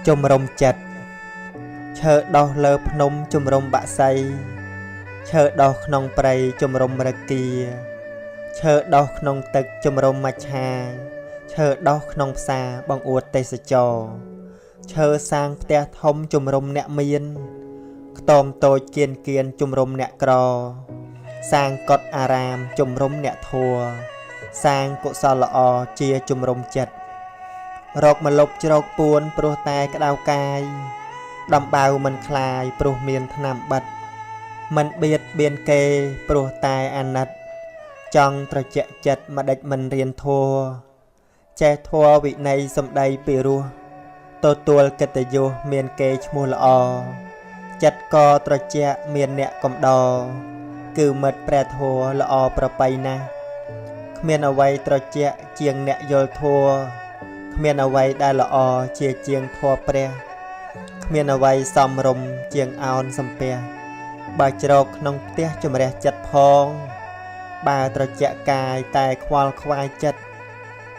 ជំរំចិត្តឈើដោះលើភ្នំជំរំបាក់សៃឈើដោះក្នុងព្រៃជំរំរគាឈើដោះក្នុងទឹកជំរំមច្ឆាឈើដោះក្នុងផ្សារបង្អួតទេសចរឈើសាងផ្ទះធំជំរំអ្នកមានខ្ទមតូចគៀនជំរំអ្នកក្រសាងកុដិអារាមជំរំអ្នកធัวសាងកុសលល្អជាជំរំចិត្តរកមកលុបជ្រោកពួនព្រោះតែក្តៅកាយដំបៅមិនคลายព្រោះមានថ្នាំបិទមិនបៀតបៀនគេព្រោះតែអាណិតចង់ត្រជាក់ចិត្តម្ដេចមិនរៀនធัวចេះធัวវិន័យសំដីពីរោះទទួលកិត្តិយសមានគេឈ្មោះល្អចិត្តក៏ត្រជាក់មានអ្នកកំដរគឺមិត្តព្រះធัวល្អប្រពៃណាស់គ្មានអ្វីត្រជាក់ជាងអ្នកយល់ធัวគ្មានអ្វីដែលល្អជាជាងធัวព្រះគ្មានអ្វីសមរម្យជាងអោនសំពះបើជ្រោកក្នុងផ្ទះជំរះចិត្តផងបើត្រជាក់កាយតែខ្វល់ខ្វាយចិត្ត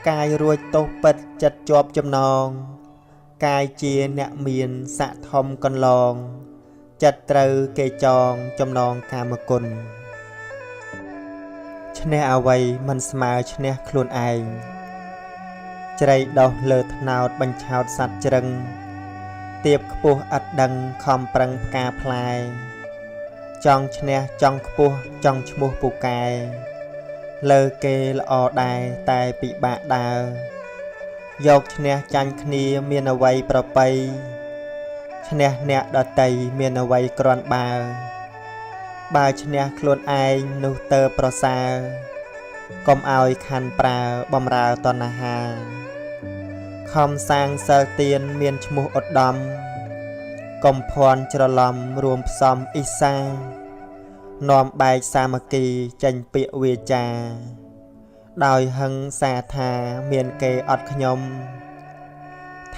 កាយរួចទោសពិតចិត្តជាប់ចំណងកាយជាអ្នកមានស័ក្តិធំកន្លងចិត្តត្រូវគេចងចំណងកាមគុណឈ្នះអ្វីមិនស្មើឈ្នះខ្លួនឯងជ្រៃដោះលើថ្នោតបញ្ឆោតសัตว์ជ្រឹងទៀបខ្ពស់ឥតដឹងខំប្រឹងផ្កាផ្លែចង់ឈ្នះចង់ខ្ពស់ចង់ឈ្មោះពូកែលើគេល្អដែរតែពិបាកដើរយកឈ្នះចាញ់គ្នាមានអ្វីប្រពៃឈ្នះអ្នកដតីមានអ្វីក្រាន់បើឈ្នះខ្លួនឯងនោះទៅប្រសើរកុំឲ្យខាន់ប្រើបំរើតណ្ហាខំសាងសិលទានមានឈ្មោះឧត្តមកុំភ័ន្តច្រឡំរួមផ្សំអ៊ីសានាំបែកសាមគ្គីចេញពាក្យវាចាដោយហឹងសាថាមានគេអត់ខ្ញុំ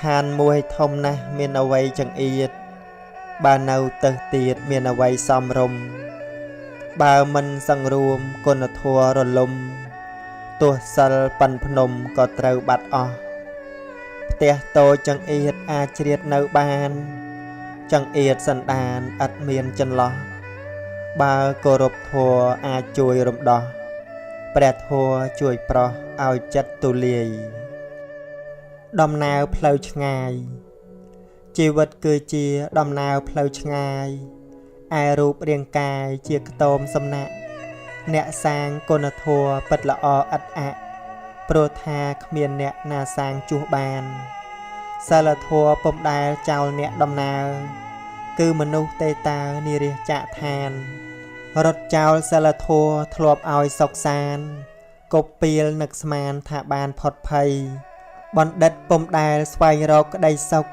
ឋានមួយធំណាស់មានអ្វីចង្អៀតបើនៅទៅទៀតមានអ្វីសមរម្យបើមិនសង្រួមគុណធម៌រលំទោះសិលប៉ិនភ្នំក៏ត្រូវបាត់អស់ផ្ទះតូចចង្អៀតអាចជ្រៀតនៅបានចង្អៀតសន្តានឥតមានចន្លោះបើគោរពធម៌អាចជួយរំដោះព្រះធម៌ជួយប្រោះឲ្យចិត្តទូលាយដំណើរផ្លូវឆ្ងាយជីវិតគឺជាដំណើរផ្លូវឆ្ងាយឯរូបរាងកាយជាខ្ទមសំណាក់អ្នកសាងគុណធម៌ពិតល្អឥតអាក់ព្រោះថាគ្មានអ្នកណាសាងជួសបានសិលធម៌ពុំដែលចោលអ្នកដំណើរគឺមនុស្សទេតានិរិះចាក់ឋានរត់ចោលសិលធម៌ធ្លាប់ឲ្យសុខសានគប់ពីលនឹកស្មានថាបានផុតភ័យបណ្ឌិតពុំដែលស្វែងរកក្តីសុខ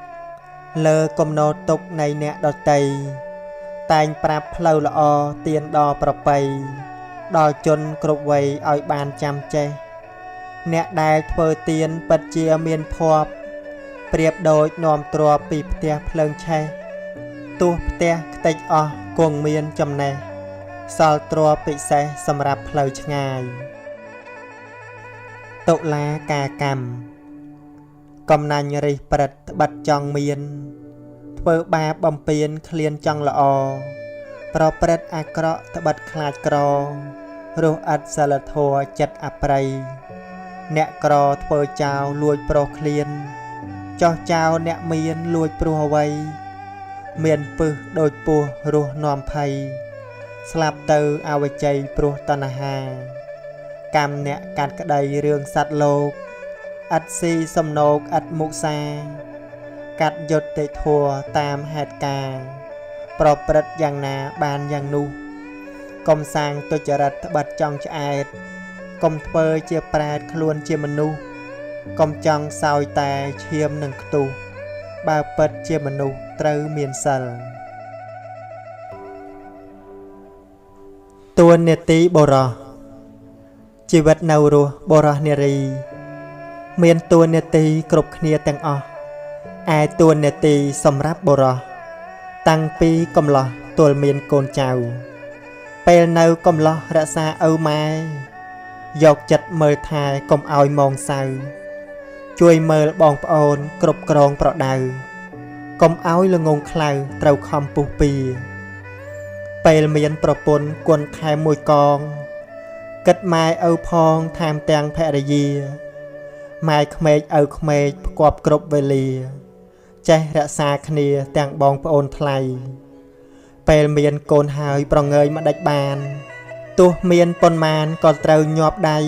លើគំនរទុកនៃអ្នកដតីតែងប្រាប់ផ្លូវល្អទៀនដល់ប្រពៃដល់ជនគ្រប់វ័យឲ្យបានចាំចេះអ្នកដែលធ្វើទៀនពិតជាមានភ័ព្វប្រៀបដូចនាំទ្រពពីផ្ទះភ្លើងឆេះទោះផ្ទះខ្ទេចអស់គង់មានចំណេះសល់ទ្រពពិសេសសម្រាប់ផ្លូវឆ្ងាយតុលាការកម្មកំណាញ់រិះព្រឹត្តត្បិតចង់មានធ្វើបាបបំពេញឃ្លានចង់ល្អប្រព្រឹត្តអាក្រក់ត្បិតខ្លាចក្ររស់ឥតសិលធម៌ចិត្តអប្រ័យអ្នកក្រធ្វើចោលលួចប្រុសឃ្លានចោះចោលអ្នកមានលួចព្រោះអ្វីមានពឹសដូចពស់រស់នាំភ័យស្លាប់ទៅអវជ័យព្រោះតណ្ហាកម្មអ្នកកាត់ក្តីរឿងសត្វលោកឥតស៊ីសំណោកឥតមុសាកាត់យុត្តិធម៌តាមហេតុការណ៍ប្រព្រឹត្តយ៉ាងណាបានយ៉ាងនោះកុំសាងទុច្ចរិតត្បិតចង់ឆ្អែតកុំធ្វើជាប្រែតខ្លួនជាមនុស្សកុំចង់សោយតែឈាមនឹងខ្ទុះបើពិតជាមនុស្សត្រូវមានសិលតួនាទីបុរសជីវិតនៅរស់បុរសនារីមានតួនាទីគ្រប់គ្នាទាំងអស់ឯតួនាទីសម្រាប់បុរសតាំងពីកំឡោះទល់មានកូនចៅពេលនៅកំឡោះរក្សាឪម៉ែយកចិត្តមើលថែកុំឲ្យមងសៅជួយមើលបងប្អូនគ្រប់គ្រងប្រដៅ កុំឲ្យល្ងងខ្លៅត្រូវខំពុះពីពេលមានប្រពន្ធគុណថែមមួយកងគិតម៉ែឪផងថែមទាំងភរិយាម៉ែក្មេកឪក្មេកផ្គាប់គ្រប់វេលាចេះរក្សាគ្នាទាំងបងប្អូនថ្លៃពេលមានកូនហើយប្រងើយមិនដាច់បានទោះមានប៉ុន្មានក៏ត្រូវញាប់ដៃ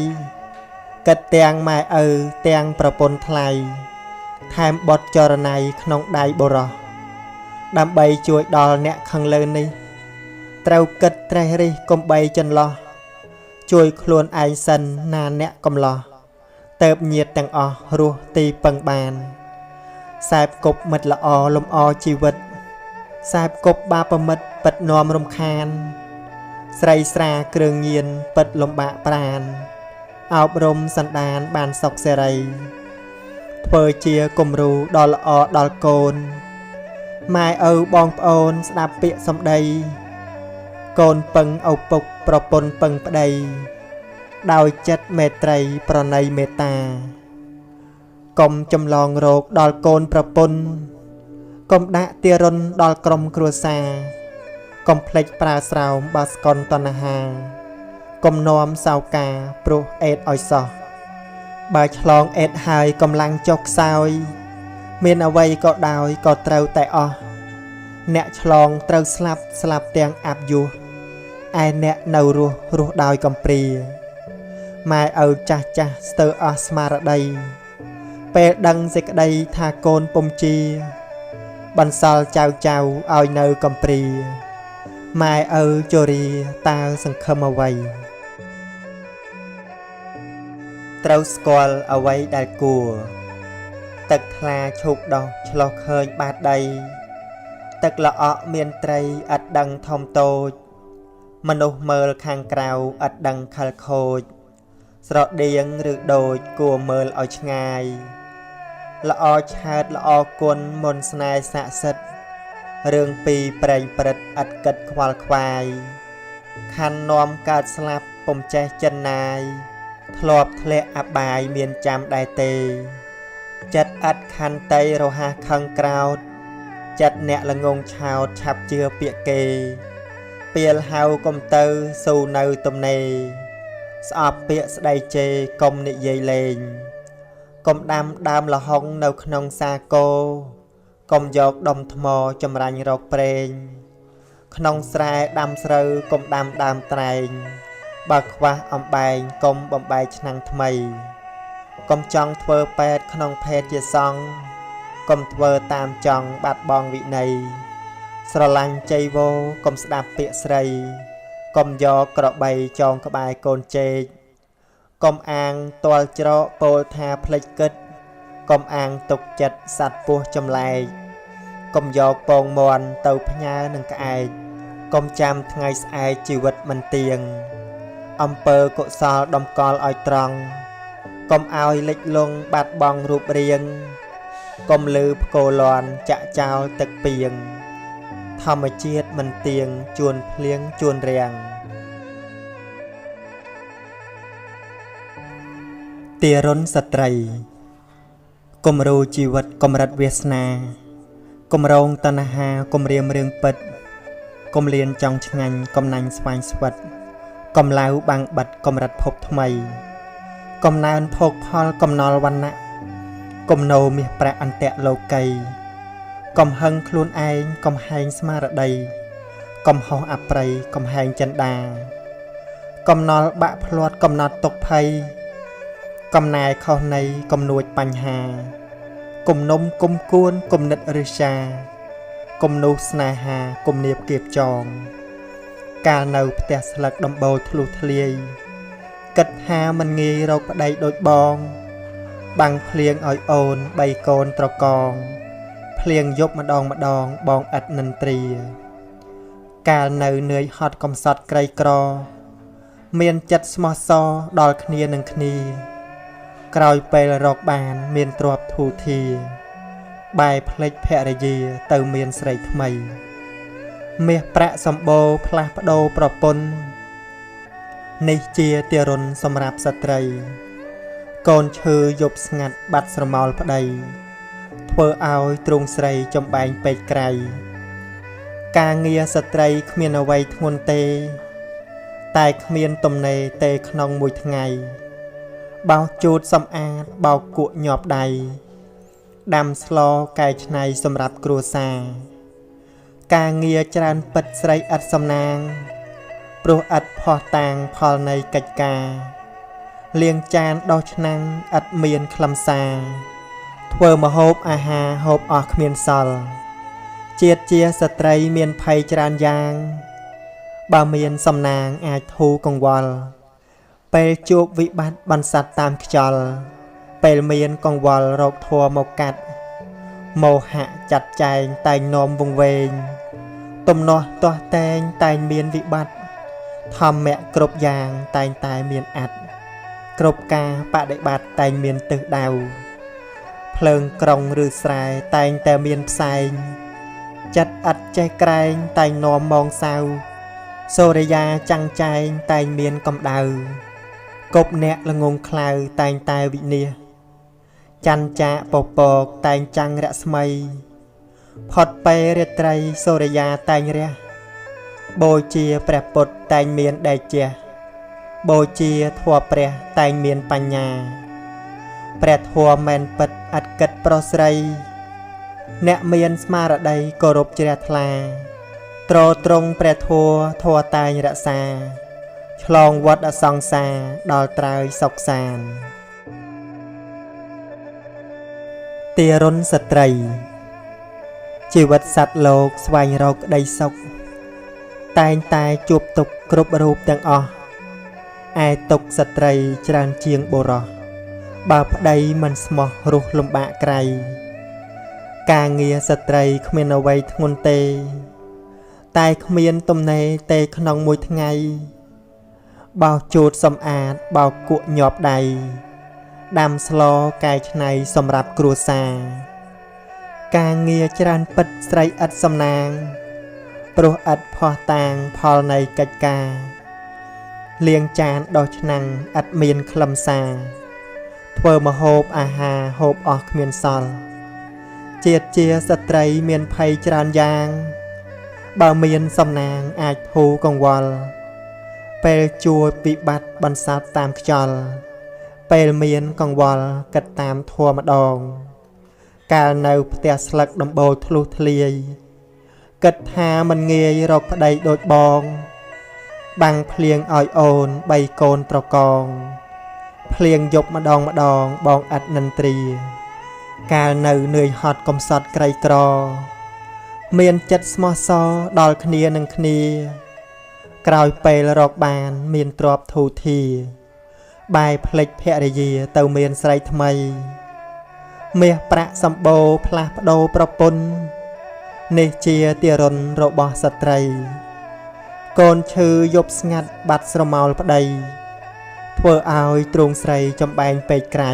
គិតទាំងម៉ែឪទាំងប្រពន្ធថ្លៃថែមបត់ចរណៃក្នុងដៃបរោះដើម្បីជួយដល់អ្នកខាងលើនេះត្រូវគិតត្រេះរិះកុំបីចន្លោះជួយខ្លួនឯងសិនណាអ្នកកំឡោះទៅបញាតទាំងអស់រស់ទីពឹងបានសែបគប់មិត្តល្អលំអជីវិតសែបគប់បាបមិត្តពិតនាំរំខានស្រីស្រាគ្រឿងញៀនពិតលំបាកប្រានអប់រំសន្តានបានសុខសេរីធ្វើជាគំរូដល់ល្អដល់កូនម៉ែឪបងប្អូនស្ដាប់ពាក្យសម្ដីកូនពឹងឪពុកប្រពន្ធពឹងប្តីដោយចិត្តមេត្រីប្រណីមេត្តាកុំចម្លងរោគដល់កូនប្រពន្ធកុំដាក់ទារុណដល់ក្រុមគ្រួសារកុំភ្លេចប្រើស្រោមបាស្កុនតណ្ហាកុំនាំសៅកាព្រោះអេតឲ្យសោះបើឆ្លងអេតហើយកម្លាំងចុះខ្សោយមានអ្វីក៏ដោយក៏ត្រូវតែអស់អ្នកឆ្លងត្រូវស្លាប់ទាំងអាប់យុះឯអ្នកនៅរស់ដោយកំព្រាម៉ែឪចាស់ស្ទើរអស់ស្មារតីពេលដឹងសេចក្តីថាកូនពុំជាបន្សល់ចៅឲ្យនៅកំព្រាម៉ែឪជរាតើសង្ឃឹមអ្វីត្រូវស្គាល់អ្វីដែលគួរទឹកថ្លាឈប់ដោះឆ្លោះឃើញបាតដីទឹកល្អក់មានត្រីឥតដឹងធំតូចមនុស្សមើលខាងក្រៅឥតដឹងខលខូចស្រដៀងឬដូចគួរមើលឲ្យឆ្ងាយល្អឆើតល្អគុណមុនស្នេហ៍ស័ក្តិសិទ្ធិរឿងពីប្រែងព្រឹត្តឥតគិតខ្វល់ខ្វាយខណ្ឌនាំកើតស្លាប់ពុំចេះចិនណាយធ្លាប់ធ្លាក់អបាយមានចាំដែរទេចិត្តឥតខន្តីរហ័សខឹងក្រោតចិត្តអ្នកល្ងងឆោតឆាប់ជឿពាក្យគេពេលហៅកុំទៅស៊ូនៅទំនេរស្អប់ពាក្យស្ដីជេរកុំនិយាយលេងកុំដាំដើមលហុងនៅក្នុងសាគរកុំយកដុំថ្មចម្រាញ់រកប្រេងក្នុងស្រែដាំស្រូវកុំដាំដើមត្រែងបើខ្វះអំបែងកុំបំបែកឆ្នាំងថ្មីកុំចង់ធ្វើពេទ្យក្នុងភេទជាសង្ឃកុំធ្វើតាមចង់បាត់បង់វិន័យស្រឡាញ់ចៃវរកុំស្ដាប់ពាក្យស្រីកុំយកក្របីចងក្បែរកូនចេកកុំអាងទាល់ច្រកពោលថាភ្លេចគិតកុំអាងទុកចិត្តសัตว์ពស់ចម្លែកកុំយកពងមន់ទៅផ្ញើនឹងក្អែកកុំចាំថ្ងៃស្អែកជីវិតមិនទៀងអំពើកុសលដំកល់ឲ្យត្រង់កុំឲ្យលិចលង់បាត់បង់រូបរាងកុំលឺផ្គរលាន់ចាក់ចោលទឹកពីងធម្មជាតិមិនទៀងជួនភ្លៀងជួនរាំងទារុណស្ត្រីគំរូជីវិតកម្រិតវាសនាគម្រោងតណ្ហាគំរាមរឿងពិតគំលៀនចង់ឆ្ងាញ់កំណាញ់ស្វែងស្វិតកំឡៅបាំងបិទកម្រិតភពថ្មីកំណើនភោគផលកំណល់វណ្ណៈគំនោមាសប្រាក់អន្តៈលោកីកំហឹងខ្លួនឯងកំហែងស្មារតីកំហុសអប្រ័យកំហែងចិន្តាកំណល់បាក់ភ្លាត់កំណត់ទុកភ័យកំណែខុសនៃកំនួចបញ្ហាគំនុំគុំគួនគំនិតរិសាគំនូសស្នេហាគំនាបគៀបចងកាលនៅផ្ទះស្លឹកដំបូលធ្លុះធ្លាយគិតថាមិនងាយរកប្តីដូចបងបាំងភ្លៀងឲ្យអូនបីកូនត្រកងភ្លៀងយប់ម្ដងបងឥតនិន្ទ្រាកាលនៅនឿយហត់កំសត់ក្រីក្រមានចិត្តស្មោះសរដល់គ្នានឹងគ្នាក្រោយពេលរកបានមានទ្រព្យធូរធារបែរភ្លេចភរិយាទៅមានស្រីថ្មីមាសប្រាក់សម្បូរផ្លាស់ប្ដូរប្រពន្ធនេះជាទារុណសម្រាប់ស្ត្រីកូនឈើយប់ស្ងាត់បាត់ស្រមោលប្តីធ ធ្វើឲ្យទ្រង់ស្រីចំបែងពេកក្រៃការងារស្ត្រីគ្មានអ្វីធ្ងន់ទេតែគ្មានទំនេរទេក្នុងមួយថ្ងៃបោសជូតសម្អាតបោកគក់ញាប់ដៃដាំស្លកែច្នៃសម្រាប់គ្រួសារការងារច្រើនពិតស្រីឥតសំណាងព្រោះឥតផោះតាងផលនៃកិច្ចការលាងចានដោះឆ្នាំងឥតមានខ្លឹមសារធ្វើម្ហូបអាហារហូបអស់គ្មានសល់ជាតិជាស្ត្រីមានភ័យច្រើនយ៉ាងបើមានសំណាងអាចធូរកង្វល់ពេលជួបវិបត្តិបន្សាត់តាមខ្យល់ពេលមានកង្វល់រោគធัวមកកាត់មោហៈចាត់ចែងតែងនាំវង្វេងទំនាស់ទាស់តែងតែងមានវិបត្តិធម្មៈគ្រប់យ៉ាងតែងតែមានអត្តគ្រប់ការបដិបត្តិតែងមានទិសដៅភ្លើងក្រុងឬស្រែតែងតែមានផ្សែងចិត្តឥតចេះក្រែងតែងនាំមងសៅសូរិយាចាំងចែងតែងមានកម្ដៅគប់អ្នកល្ងងខ្លៅតែងតែវិនិច្ឆ័យច័ន្ទចាកពពកតែងចាំងរស្មីផុតពេលរាត្រីសូរិយាតែងរះបូជាព្រះពុទ្ធតែងមានដែកជះបូជាធម៌ព្រះតែងមានបញ្ញាព្រះធម៌មែនពិតឥតគិតប្រុសស្រីអ្នកមានស្មារតីគោរពជ្រះថ្លាត្រត្រង់ព្រះធម៌ធម៌តែងរក្សាឆ្លងវដ្តអសង្សារដល់ត្រើយសុខសាន្តទារុណស្ត្រីជីវិតសត្វលោកស្វែងរកក្តីសុខតែងតែជួបទុក្ខគ្រប់រូបទាំងអស់ឯទុក្ខស្ត្រីច្រើនជាងបុរសបើប្តីមិនស្មោះរស់លំបាកក្រៃការងារស្ត្រីគ្មានអ្វីធ្ងន់ទេតែគ្មានទំនេរទេក្នុងមួយថ្ងៃបោសជូតសម្អាតបោកគក់ញាប់ដៃដាំស្លកែច្នៃសម្រាប់គ្រួសារការងារច្រើនពិតស្រីឥតសំណាងព្រោះឥតផោះតាងផលនៃកិច្ចការលាងចានដោះឆ្នាំងឥតមានខ្លឹមសារធ្វើម្ហូបអាហារហូបអស់គ្មានសល់ជាតិជាស្ត្រីមានភ័យច្រើនយ៉ាងបើមានសំណាងអាចធូរកង្វល់ពេលជួបវិបត្តិបន្សាត់តាមខ្យល់ពេលមានកង្វល់គិតតាមធម៌ម្ដងកាលនៅផ្ទះស្លឹកដំបូលធ្លុះធ្លាយគិតថាមិនងាយរកប្តីដូចបងបាំងភ្លៀងឲ្យអូនបីកូនត្រកងភ្លៀងយប់ម្ដងបងឥតនិន្ទ្រាកាលនៅនឿយហត់កំសត់ក្រីក្រមានចិត្តស្មោះសរដល់គ្នានឹងគ្នាក្រោយពេលរកបានមានទ្រព្យធូរធារបែរភ្លេចភរិយាទៅមានស្រីថ្មីមាសប្រាក់សម្បូរផ្លាស់ប្ដូរប្រពន្ធនេះជាទារុណរបស់ស្ត្រីកូនឈឺយប់ស្ងាត់បាត់ស្រមោលប្តីធ្វើឲ្យទ្រង់ស្រីចំបែងពេកក្រៃ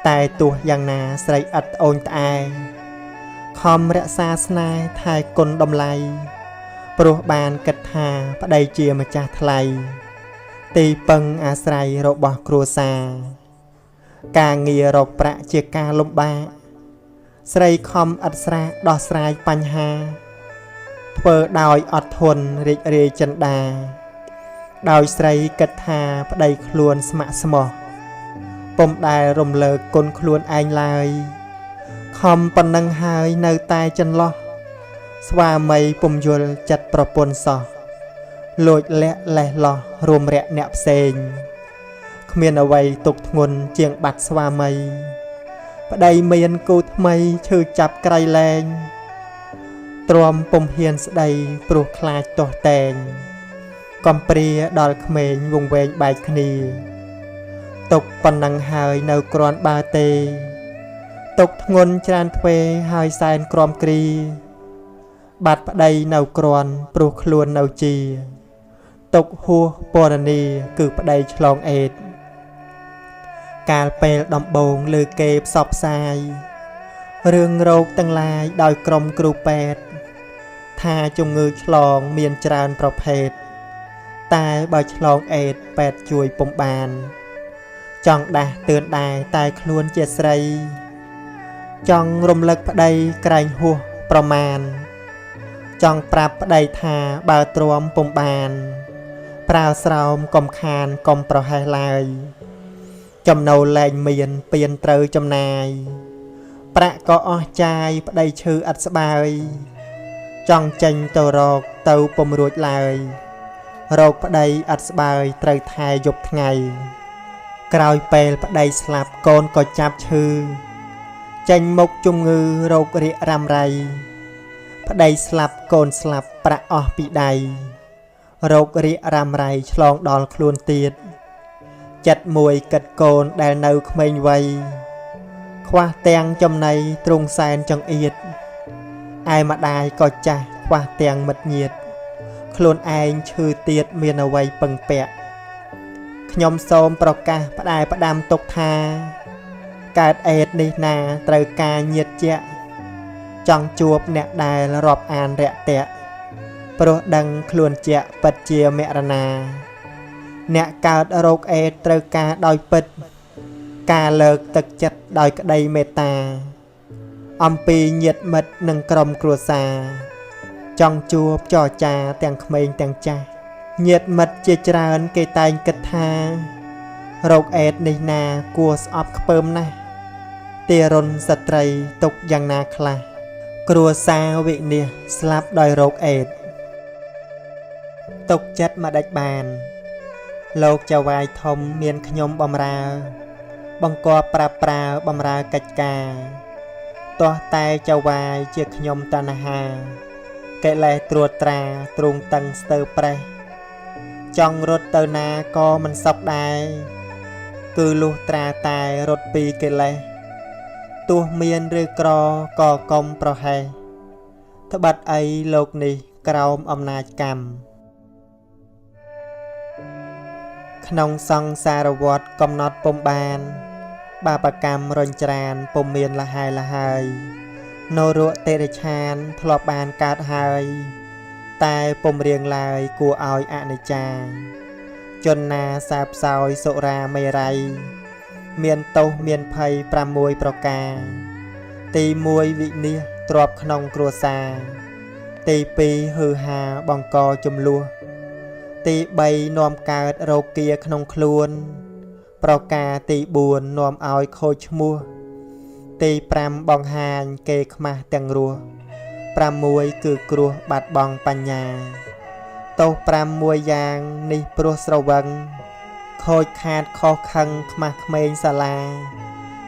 តែទោះយ៉ាងណាស្រីឥតត្អូញត្អែខំរក្សាស្នេហ៍ថែគុណតម្លៃព្រោះបានគិតថាប្តីជាម្ចាស់ថ្លៃទីពឹងអាស្រ័យរបស់គ្រួសារការងាររកប្រាក់ជាការលំបាកស្រីខំឥតស្រាកដោះស្រាយបញ្ហាធ្វើដោយអត់ធន់រីករាយចិន្តាដោយស្រីគិតថាប្តីខ្លួនស្ម័គ្រស្មោះពុំដែលរំលើកគុណខ្លួនឯងឡើយខំប៉ុណ្ណឹងហើយនៅតែចន្លោះស្វាមីពុំយល់ចិត្តប្រពន្ធសោះលួចលាក់លេះលោះរួមរយៈអ្នកផ្សេងគ្មានអ្វីទុកធ្ងន់ជាងបាត់ស្វាមីប្តីមានគូថ្មីឈឺចាប់ក្រៃលែងទ្រាំពុំហ៊ានស្ដីព្រោះខ្លាចទាស់តែងកំព្រាដល់ក្មេងវង្វេងបែកគ្នាទុកប៉ុណ្ណឹងហើយនៅគ្រាន់បើទេទុកធ្ងន់ច្រើនទ្វេហើយសែនក្រំគ្រីបាត់ប្តីនៅគ្រាន់ព្រោះខ្លួននៅជាទុកហួសពរនីគឺប្តីឆ្លងអេតកាលពេលដំបងលើគេផ្សព្វផ្សាយរឿងរោគទាំងឡាយដោយក្រុមគ្រូពេទ្យថាជំងឺឆ្លងមានច្រើនប្រភេទតែបើឆ្លងអេតពេទ្យជួយពុំបានចង់ដាស់តឿនដែរតែខ្លួនជាស្រី ចង់រំលឹកប្តីក្រែងហួសប្រមាណចង់ប្រាប់ប្តីថាបើទ្រាំពុំបានប្រើស្រោមកុំខានកុំប្រហែសឡើយចំណូលលែងមានពៀនត្រូវចំណាយប្រាក់ក៏អស់ចាយប្តីឈឺឥតស្បើយចង់ចេញទៅរកទៅពុំរួចឡើយរោគប្តីឥតស្បើយត្រូវថែយប់ថ្ងៃក្រោយពេលប្តីស្លាប់កូនក៏ចាប់ឈឺចេញមុខជំងឺរោគរាគរ៉ាំរ៉ៃប្តីស្លាប់កូនស្លាប់ប្រាក់អស់ពីដៃរោគរាគរ៉ាំរ៉ៃឆ្លងដល់ខ្លួនទៀតចិត្តមួយគិតកូនដែលនៅក្មេងវ័យខ្វះទាំងចំណៃទ្រង់សែនចង្អៀតឯម្ដាយក៏ចាស់ខ្វះទាំងមិត្តញាតិខ្លួនឯងឈឺទៀតមានអ្វីពឹងពាក់ខ្ញុំសូមប្រកាសផ្ដាយផ្ដាំទុកថាកើតអេតនេះណាត្រូវការញាតិជាក់ចង់ជួបអ្នកដែលរាប់អានរាក់ទាក់ព្រោះដឹងខ្លួនជាក់ពិតជាមរណាអ្នកកើតរោគអេតត្រូវការដោយពិតការលើកទឹកចិត្តដោយក្តីមេត្តាអំពីញាតិមិត្តនិងក្រុមគ្រួសារចង់ជួបចរចាទាំងក្មេងទាំងចាស់ញាតិមិត្តជាច្រើនគេតែងគិតថារោគអេតនេះណាគួរស្អប់ខ្ពើមណាស់ទារុណស្ត្រីទុកយ៉ាងណាខ្លះគ្រួសារវិនាសស្លាប់ដោយរោគអេតទុកចិត្តមកដេចបានលោកចៅវាយធំមានខ្ញុំបំរើបង្គាប់ប្រាប់ប្រើបំរើកិច្ចការទាស់តែចៅវាយជាខ្ញុំតណ្ហាកិលេសត្រួតត្រាទ្រង់តឹងស្ទើរប្រេះចង់រត់ទៅណាក៏មិនសុខដែរគឺលុះត្រាតែរត់ពីកិលេសទោះមានឬក្រក៏កុំប្រហែសត្បិតអីលោកនេះក្រោមអំណាចកម្មក្នុងសង្សារវដ្តកំណត់ពុំបានបាបកម្មរញច្រានពុំមានលហើយលហើយនរកតិរិឆានធ្លាប់បានកើតហើយតែពុំរៀងឡើយគួរឲ្យអនិច្ចាជនណាសាបសោយសុរាមេរ័យមានទោសមានភ័យ6ប្រការទី1វិនាសទ្របក្នុងគ្រួសារទី2ហឺហាបង្កចំនួនទី3នាំកើតរោគាក្នុងខ្លួនប្រការទី4នាំឲ្យខូចឈ្មោះទី5បង្ហាញគេខ្មាស់ទាំងរស់6គឺគ្រោះបាត់បង់បញ្ញាទោស6យ៉ាងនេះព្រោះស្រវឹងខូចខាតខុសខឹងខ្មាស់ក្មេងសាលា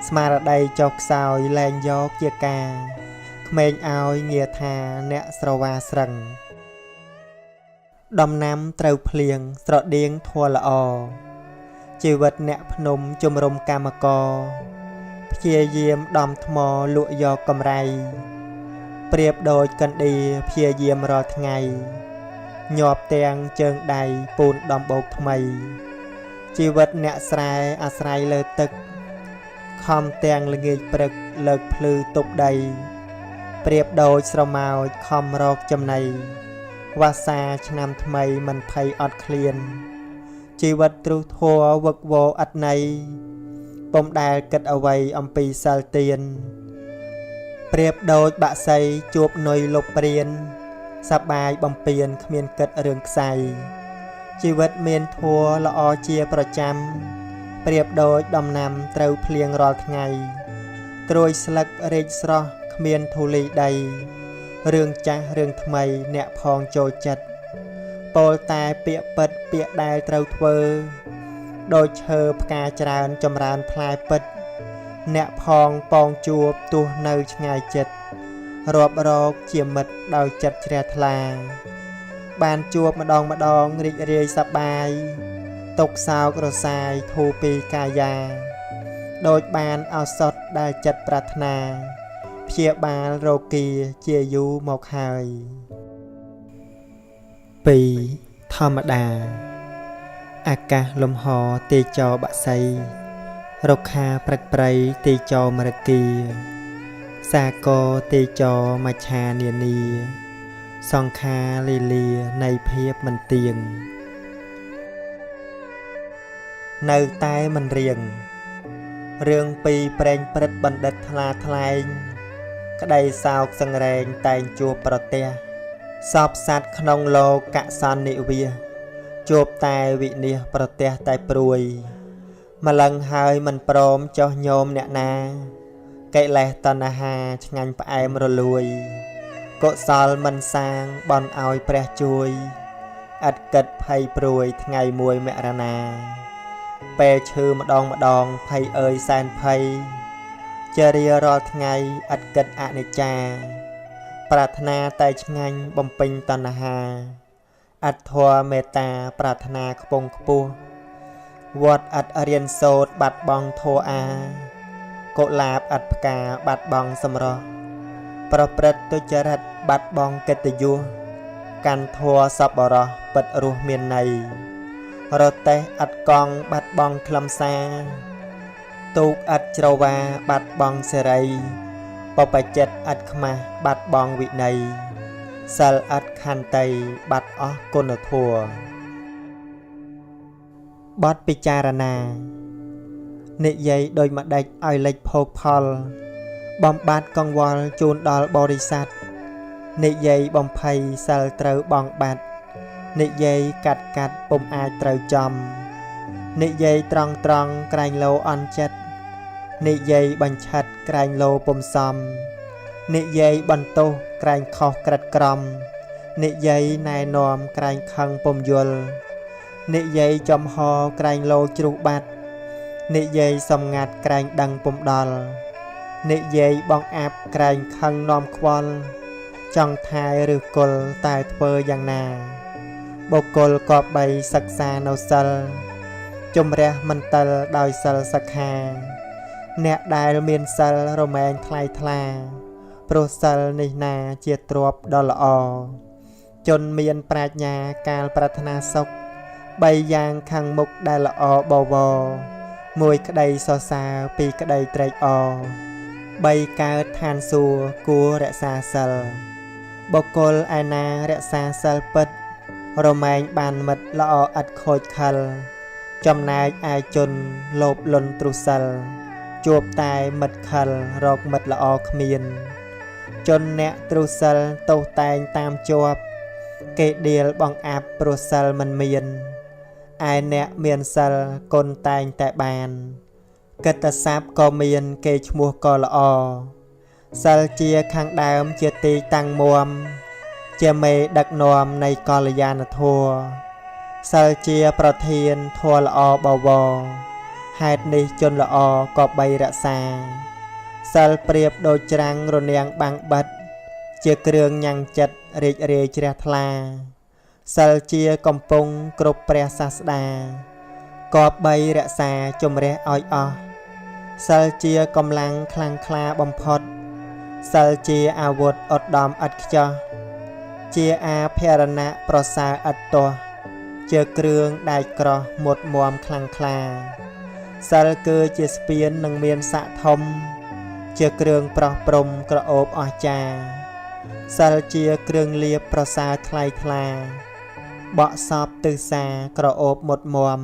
ស្មារតីចុះខ្សោយលែងយកជាការក្មេងឲ្យងារថាអ្នកស្រវាស្រឹងដំណាំត្រូវភ្លៀងស្រដៀងធัวល្អជីវិតអ្នកភ្នំជំរុំកម្មករព្យាយាមដំថ្មលក់យកកម្រៃប្រៀបដូចកណ្ដៀព្យាយាមរាល់ថ្ងៃញាប់ទាំងជើងដៃពូនដំបូកថ្មីជីវិតអ្នកស្រែអាស្រ័យលើទឹកខំទាំងល្ងាចព្រឹកលើកភ្លឺទប់ដីប្រៀបដូចស្រមោចខំរកចំណីវាសាឆ្នាំថ្មីមិនភ័យអត់ឃ្លានជីវិតទ្រុសធัวវឹកវរអត់ន័យពុំដែលគិតអ្វីអំពីសិលទានប្រៀបដូចបាក់សីជួបនុយលុបព្រានសប្បាយបំពេញគ្មានគិតរឿងខ្សែជីវិតមានធัวល្អជាប្រចាំប្រៀបដូចដំណាំត្រូវភ្លៀងរាល់ថ្ងៃត្រួយស្លឹករែកស្រស់គ្មានធូលីដីរឿងចាស់រឿងថ្មីអ្នកផងចូលចិត្តពោលតែពាក្យពិតពាក្យដែលត្រូវធ្វើដូចឈើផ្កាច្រើនចម្រើនផ្លែពិតអ្នកផងពងជួបទោះនៅឆ្ងាយចិត្តរាប់រកជាមិត្តដោយចិត្តជ្រះថ្លាបានជួបម្ដងរីករាយសប្បាយទុកសោករសាយធូរពីកាយាដូចបានឱសថដែលចិត្តប្រាថ្នាព្យាបាលរោគាជាយូរមកហើយ2ធម្មតាអាកាសលំហទេចោបាក់សីរុក្ខាព្រឹកព្រៃទេចោមរគាសាគរទេចោមច្ឆានានាសង្ខារលីលានៃភាពមិនទៀងនៅតែមិនរៀង រឿងពីប្រេងព្រឹត្តបណ្ឌិតថ្លាថ្លែងក្តីសោកសង្រែងតែងជួបប្រទះសពសัตว์ក្នុងលោកសន្និវាសជួបតែវិនិច្ឆ័យប្រទះតែព្រួយម្លឹងហើយមិនព្រមចោះញោមអ្នកណាកិលេសតណ្ហាឆ្ងាញ់ផ្អែមរលួយកុសលមិនសាងបន់ឲ្យព្រះជួយឥតគិតភ័យព្រួយថ្ងៃមួយមរណាពេលឈឺម្ដងភ័យអើយសែនភ័យជារៀងរាល់ថ្ងៃឥតគិតអនិច្ចាប្រាថ្នាតែឆ្ងាញ់បំពេញតណ្ហាអត់ធម៌មេត្តាប្រាថ្នាខ្ពង់ខ្ពស់វត្តឥតរៀនសូត្របាត់បង់ធម៌អាកុលាបឥតផ្កាបាត់បង់សម្រស់ប្រព្រឹត្តទុច្ចរិតបាត់បង់កិត្តិយសកាន់ធម៌សប្បុរសពិតរស់មានន័យរទេះឥតកង់បាត់បង់ខ្លឹមសារទូកឥតច្រវាបាត់បង់សេរីបបចិត្តឥតខ្មាស់បាត់បង់វិន័យសិលឥតខន្តីបាត់អស់គុណធម៌បទពិចារណានិយាយដូចម្ដេចឲ្យលេចភោគផលបំបត្តិកង្វល់ជូនដល់បរិស័ទនិយាយបំភ័យសិលត្រូវបងបាត់និយាយកាត់ពុំអាចត្រូវចំនិយាយត្រង់ក្រែងលោអន់ចិត្តនិយាយបញ្ឆិតក្រែងលោពុំសមនិយាយបន្ទោសក្រែងខុសក្រិតក្រមនិយាយណែនាំក្រែងខឹងពុំយល់និយាយចំហក្រែងលោជ្រុះបាត់និយាយសំងាត់ក្រែងដឹងពុំដល់និយាយបងអាប់ក្រែងខឹងនាំខ្វល់ចង់ថាយឬគល់តែធ្វើយ៉ាងណាបុគ្គលក៏បីសិក្សានៅសិលជំរះមន្ទិលដោយសិលសិក្ខាអ្នកដែលមានសិលរមែងថ្លៃថ្លាព្រោះសិលនេះណាជាទ្រព្យដ៏ល្អជនមានប្រាជ្ញាកាលប្រាថ្នាសុខបីយ៉ាងខាងមុខដែលល្អបវរមួយក្តីសរសើរពីរក្តីត្រេកអរបីកើតឋានសួគ៌គួររក្សាសិលបុគ្គលឯណារក្សាសិលពិតរមែងបានមិត្តល្អឥតខូចខលចំណែកឯជនលោភលន់ទ្រុសិលជួបតែមិត្តខលរកមិត្តល្អគ្មានជនអ្នកទ្រុសិលទោសតែងតាមជាប់គេដៀលបងអាប់ព្រោះសិលមិនមានឯអ្នកមានសិលគុណតែងតែបានកិត្តិស័ព្ទក៏មានគេឈ្មោះក៏ល្អសិលជាខាងដើមជាទីតាំងមាំជាមេដឹកនាំនៃកល្យាណធម៌សិលជាប្រធានធម៌ល្អបវរហេតុនេះជនល្អក៏បីរក្សាសិលប្រៀបដូចច្រាំងរនាំងបាំងបិទជាគ្រឿងញ៉ាំងចិត្តរីករាយជ្រះថ្លាសិលជាកំពុងគ្រប់ព្រះសាស្តាក៏បីរក្សាជំរះឲ្យអស់សិលជាកម្លាំងខ្លាំងក្លាបំផុតសិលជាអាវុធឧត្តមឥតខ្ចោះជាអាភរណៈប្រសើរឥតទាស់ជាគ្រឿងដែកក្រោះមុតមាំខ្លាំងក្លាសិលគឺជាស្ពាននឹងមានស័ក្តិធំជាគ្រឿងប្រោះព្រំក្រអូបអស្ចារ្យសិលជាគ្រឿងលាបប្រសើរថ្លៃថ្លាបក់សពទិសាក្រអូបមុតមាំ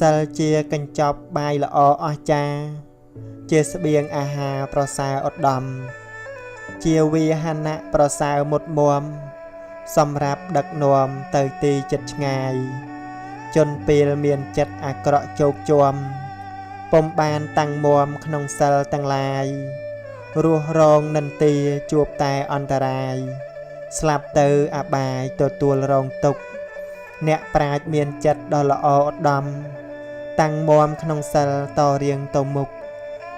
សិលជាកញ្ចប់បាយល្អអស្ចារ្យជាស្បៀងអាហារប្រសើរឧត្តមជាវាហណៈប្រសើរមុតមាំសម្រាប់ដឹកនាំទៅទីជិតឆ្ងាយជនពេលមានចិត្តអាក្រក់ជោគជាំពុំបានតាំងមាំក្នុងសិលទាំងឡាយរស់រងនិន្ទាជួបតែអន្តរាយស្លាប់ទៅអបាយទទួលរងទុក្ខអ្នកប្រាជ្ញមានចិត្តដ៏ល្អឧត្តមតាំងមាំក្នុងសិលតរៀងទៅមុខ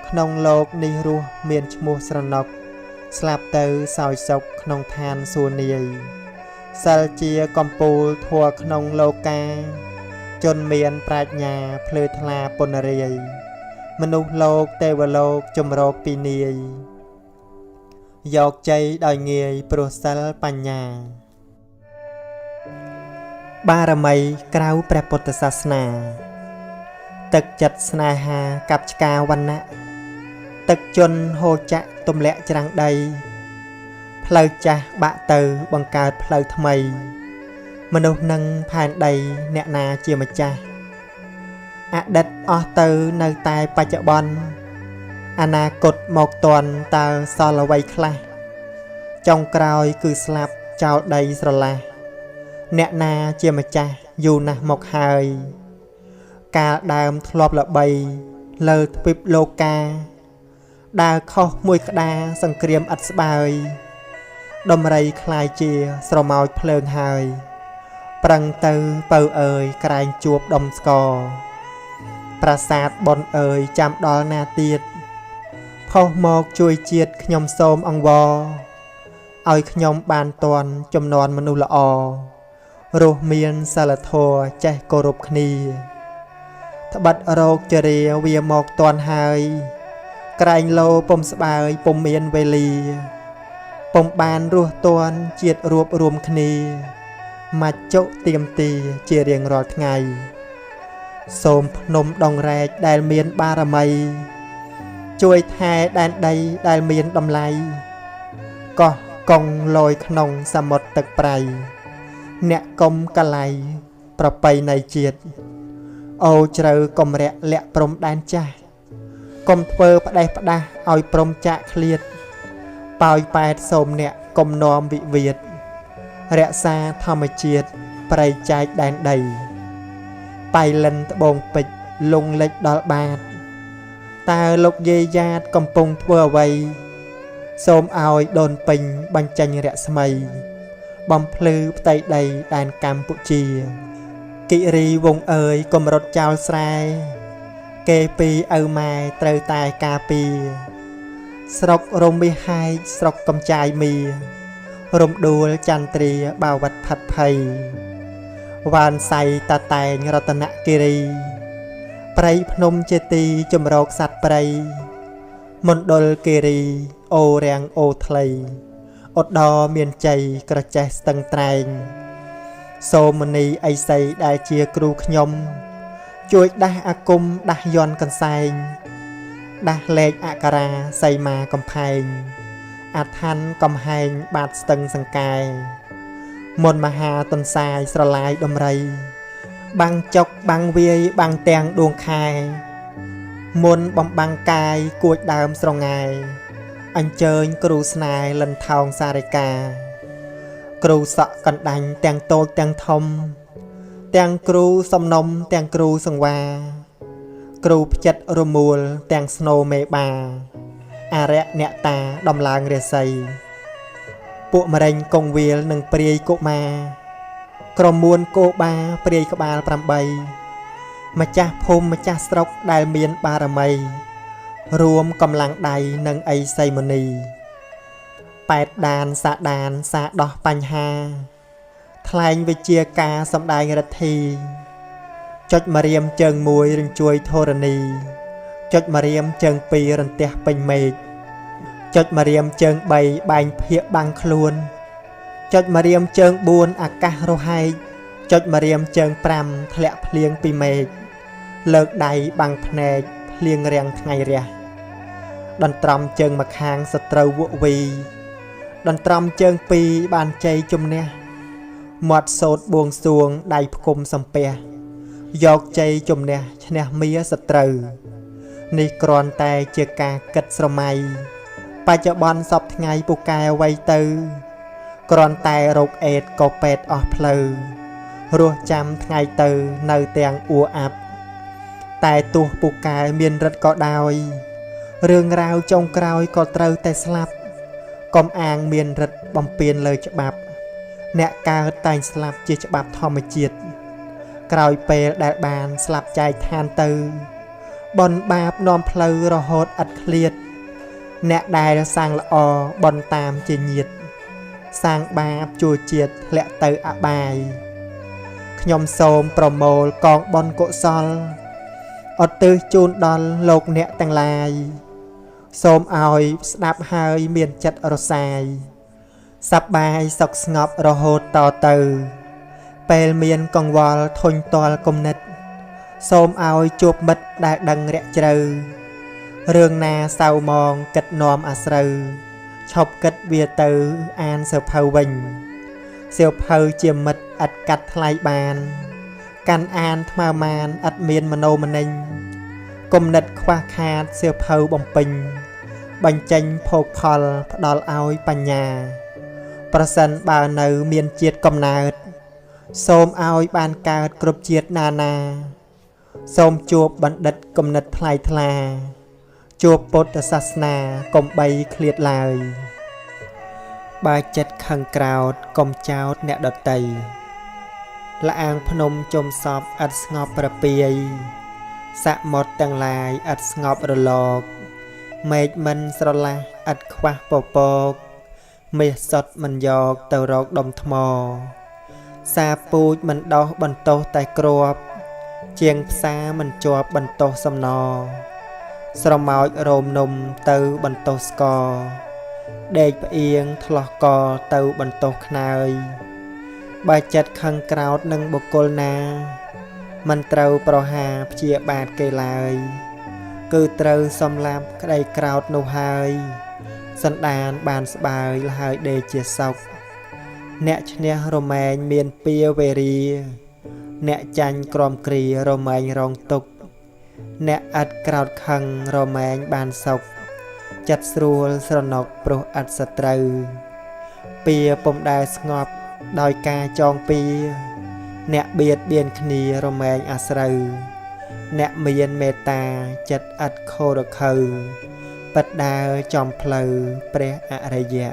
ក្នុងលោកនេះរស់មានឈ្មោះស្រណុកស្លាប់ទៅសោយសុខក្នុងឋានសួគ៌នាយសិលជាកំពូលធัวក្នុងលោកាជនមានប្រាជ្ញាភ្លឺថ្លាពុនរាយមនុស្សលោកទេវលោកជំរកពីនាយយកជ័យដោយងាយព្រោះសិលបញ្ញាបារមីក្រៅព្រះពុទ្ធសាសនាទឹកចិត្តស្នេហាកັບឆ្កាវណ្ណៈទឹកជន់ហូរចាក់ទម្លាក់ច្រាំងដីផ្លូវចាស់បាក់ទៅបង្កើតផ្លូវថ្មីមនុស្សនឹងផែនដីអ្នកណាជាម្ចាស់ អតីតអស់ទៅនៅតែបច្ចុប្បន្នអនាគតមកទាន់តើសល់អ្វីខ្លះចុងក្រោយគឺស្លាប់ចោលដីស្រឡះអ្នកណាជាម្ចាស់យូរណាស់មកហើយកាលដើមធ្លាប់ល្បីលើទ្វីបលោកាដើរខុសមួយក្តារសង្គ្រាមឥតស្បើយដំរីคล้ายជាស្រមោចភ្លើងហើយប្រឹងទៅពៅអើយក្រែងជួបដុំស្គរប្រាសាទប៉ុនអើយចាំដល់ណាទៀតផុសមកជួយជាតិខ្ញុំសូមអង្វរឲ្យខ្ញុំបានតន់ចំនួនមនុស្សល្អរស់មានសិលធម៌ចេះគោរពគ្នាត្បិតរោគចរាវាមកតន់ហើយក្រែងលោពុំស្បើយពុំមានវេលាពុំបានរស់តន់ជាតិរួបរวมគ្នាមកចុទៀមទីជារៀងរាល់ថ្ងៃសូមភ្នំដងរែកដែលមានបារមីជួយថែដែនដីដែលមានតម្លៃកោះកងលយក្នុងសមុទ្រទឹកប្រៃអ្នកកុំកលៃប្រពៃណីជាតិអូជ្រៅកំរាក់លាក់ព្រំដែនចាស់កុំធ្វើផ្ដេសផ្ដាស់ឲ្យព្រំចាក់ឃ្លាតប៉ោយប៉ែតសូមអ្នកកុំនាំវិវាទរក្សាធម្មជាតិប្រៃចែកដែនដីបៃលិនត្បូងពេជ្រលងលិចដល់បាតតើលោកយាយយ៉ាតកំពុងធ្វើអ្វីសូមឲ្យដូនពេញបញ្ចេញរស្មីបំភ្លឺផ្ទៃដីដែនកម្ពុជាគិរីវងអើយកំរត់ចោលស្រែគេពីឪម៉ែត្រូវតែការពារស្រុករំវិហែកស្រុកកំចាយមីរំដួលចន្ទ្រាបាវត្តផាត់ភ័យវ៉ានសៃតាតែងរតនគិរីព្រៃភ្នំជាទីជំរកសត្វព្រៃមណ្ឌលគិរីអូរាំងអូថ្លៃឧត្តរមានជ័យក្រចេះស្ទឹងត្រែងសូមនីអីសីដែលជាគ្រូខ្ញុំជួយដាស់អាគមដាស់យន់កន្សែងដាស់លេខអក្សរាសីមាកំផែងអឋានកំហែងបាតស្ទឹងសង្កែមុនមហាតុនសាយស្រឡាយដំរីបាំងចុកបាំងវាយបាំងទាំងដួងខែមុនបំបាំងកាយគួចដើមស្រងាយអញ្ជើញគ្រូស្នេហ៍លិនថោងសារិកាគ្រូសក់កណ្ដាញ់ទាំងតូចទាំងធំទាំងគ្រូសំណុំទាំងគ្រូសង្វាគ្រូផ្ចិតរមួលទាំងស្នូមេបាអរិយអ្នកតាដំឡើងរាសីពួកម្រែងកងវាលនិងព្រាយកុមារក្រមួនគោបាព្រាយក្បាល8ម្ចាស់ភូមិម្ចាស់ស្រុកដែលមានបារមីរួមកម្លាំងដៃនិងអីសីមុនីប៉ែតដានសាដោះបញ្ហាថ្លែងវិជាការសម្ដែងរដ្ឋីចុចម្រាមជើង1រញ្ជួយធរណីចុចម្រាមជើង2រន្ទះពេញមេឃចុចម្រាមជើង3បែងភាកបាំងខ្លួនចុចម្រាមជើង4អាកាសរហែកចុចម្រាមជើង5ធ្លាក់ភ្លៀងពីមេឃលើកដៃបាំងភ្នែកភ្លៀងរាំងថ្ងៃរះដន្ត្រំជើងម្ខាងសត្រូវវក់វីដន្ត្រំជើង2បានជ័យជំនះមាត់សោតបួងសួងដៃផ្គុំសំពះយកជ័យជំនះឈ្នះមាសត្រូវនេះគ្រាន់តែជាការគិតស្រមៃបច្ចុប្បន្នសពថ្ងៃពូកែអ្វីទៅគ្រាន់តែរោគអេដក៏ពេទ្យអស់ផ្លូវរស់ចាំថ្ងៃទៅនៅទាំងអួអាប់តែទោះពូកែមានរិទ្ធក៏ដោយរឿងរ៉ាវចុងក្រោយក៏ត្រូវតែស្លាប់កុំអាងមានរិទ្ធបំពេញលើច្បាប់អ្នកកើតតែងស្លាប់ជាច្បាប់ធម្មជាតិក្រោយពេលដែលបានស្លាប់ចែកឋានទៅបនបាបនាំផ្លូវរហូតឥតឃ្លាតអ្នកដែលសាងល្អបនតាមជាញាតសាងបាបជួជាតិធ្លាក់ទៅអបាយខ្ញុំសូមប្រមូលកងបុណ្យកុសលឧទ្ទិសជូនដល់លោកអ្នកទាំងឡាយសូមឲ្យស្ដាប់ហើយមានចិត្តរសាយសប្បាយសុខស្ងប់រហូតតទៅពេលមានកង្វល់ធុញទាល់គំនិតសូមឲ្យជួបមិត្តដែលដឹងរាក់ជ្រៅរឿងណាសៅមងគិតនាំអាស្រូវឈប់គិតវាទៅអានសៀវភៅវិញសៀវភៅជាមិត្តឥតកាត់ថ្លៃបាន កាន់អានថ្មើម៉ានអត់មានមโนមនិញគំនិតខ្វះខាតសៀវភៅបំពេញបញ្ចេញភោគផលផ្ដល់ឲ្យបញ្ញាប្រសិនបើនៅមានជាតិកំណើតសូមឲ្យបានកើតគ្រប់ជាតិណានាសូមជួបបណ្ឌិតគំនិតថ្លៃថ្លាជួបពុទ្ធសាសនាកុំបីឃ្លាតឡើយបើចិត្តខឹងក្រោតកុំចោតអ្នកដតីលអាងភ្នំជុំសពឥតស្ងប់ប្រពាយសមុទ្រទាំងឡាយឥតស្ងប់រលកមេឃមិនស្រឡះឥតខ្វះពពកមាសសុទ្ធមិនយកទៅរកដុំថ្មសាពូជមិនដោះបន្ទោសតែគ្រាប់ជាងផ្សារមិនជាប់បន្ទោសសំណស្រមោចរោមនំទៅបន្ទោសស្គរដេកផ្អៀងថ្លោះកទៅបន្ទោសខ្នើយបើចិត្តខឹងក្រោតនឹងបុគ្គលណាមិនត្រូវប្រហារព្យាបាទគេឡើយគឺត្រូវសំឡាប់ក្តីក្រោតនោះហើយសន្តានបានស្បើយលហើយដេកជាសុខអ្នកឈ្នះរមែងមានពាវេរាអ្នកចាញ់ក្រំគ្រារមែងរងទុកអ្នកឥតក្រោតខឹងរមែងបានសុខចិត្តស្រួលស្រណុកព្រោះឥតសត្រូវពាពុំដែលស្ងប់ដោយការចងពៀអ្នកបៀតបៀនគ្នារមែងអាស្រូវអ្នកមានមេត្តាចិត្តឥតខូរខើពិតដើរចំផ្លូវព្រះអរិយៈ